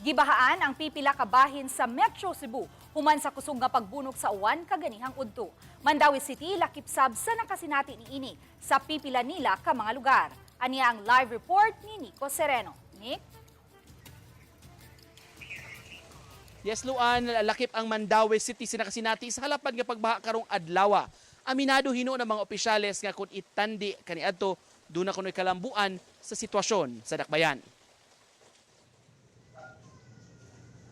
Gibahaan ang pipila ka bahin sa Metro Cebu human sa kusog nga pagbunok sa uwan kaganihang udto. Mandawi City lakip sab sa nakasinati niini sa pipila nila ka mga lugar. Aniya ang live report ni Nico Sereno. Nick? Yes, Luan, lakip ang Mandawi City sa nakasinati sa halapan nga pagbaha karong adlaw. Aminado hino ng mga opisyales nga kung itandi kaniadto doon na kuno'y kalambuan sa sitwasyon sa dakbayan.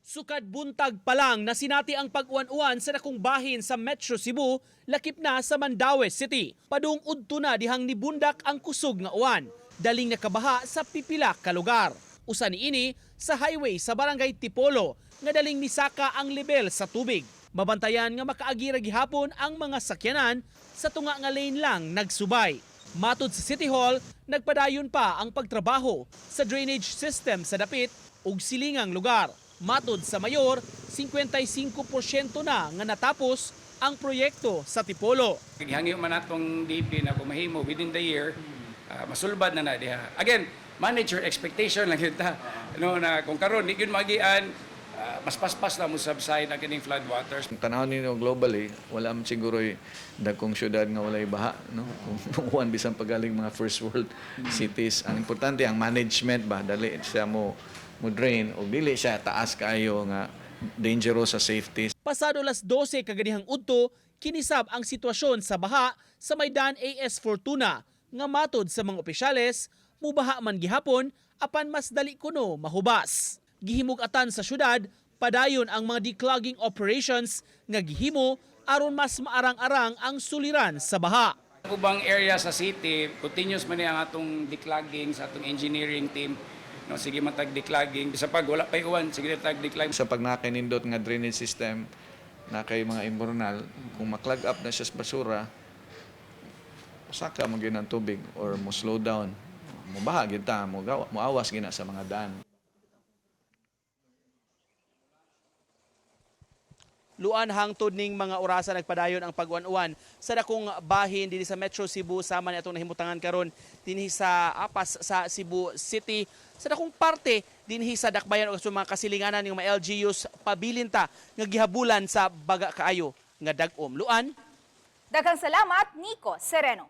Sukad buntag pa lang na sinati ang pag-uwan-uwan sa dakong bahin sa Metro Cebu, lakip na sa Mandawi City. Padung udto na dihang nibundak ang kusog nga uwan. Daling nakabaha sa pipila ka lugar. Usa niini sa highway sa barangay Tipolo nga daling nisaka ang level sa tubig. Mabantayan nga makaagira gihapon ang mga sakyanan sa tunga nga lane lang nagsubay. Matod sa City Hall, nagpadayon pa ang pagtrabaho sa drainage system sa dapit ug silingang lugar. Matod sa mayor, 55% na nga natapos ang proyekto sa Tipolo. Hangyo man natong DP na kung mahimo within the year, masulbad na diha. Again, manage your expectation lang yun ta. No, na kung karon di yun magian, mas paspas na mo subside ang kining flood waters. Kung tanawin ninyo globally, wala man siguro dagkong syudad nga walay baha, no? Kung uwan bisan pagaling mga first world cities. Ang importante ang management ba, dali siya mo drain o dili siya taas kayo nga dangerous sa safety. Pasado las 12 kaganihang udto, kinisab ang sitwasyon sa baha sa Maydan AS Fortuna nga matod sa mga opisyales, mubaha man gihapon apan mas dali kuno mahubas. Gihimug-atan sa syudad, padayon ang mga declogging operations nga gihimo aron mas maarang-arang ang suliran sa baha. Ubang area sa city, continuous man ang atong declogging sa atong engineering team. No, sige matag declogging. Bisa pag wala pa uwan, sige matag declogging. Sa pag nakinindot nga drainage system na kay mga imbornal, kung maklag up na siya sa basura, usaka mo gyud ang tubig or mo slow down. Mo baha gyud ta, mo awas gina sa mga daan. Luan hangtod ning mga orasa nagpadayon ang pag-uwan-uwan sa dakong bahin dinhi sa Metro Cebu sama ni atong nahimutangan karon dinhi sa apas sa Cebu City sa dakong parte dinhi sa dakbayan ug sa mga kasilinganan ng mga LGUs pabilinta nga gihabulan sa baga kaayo nga dag-om. Luan, Daghang salamat, Nico Sereno.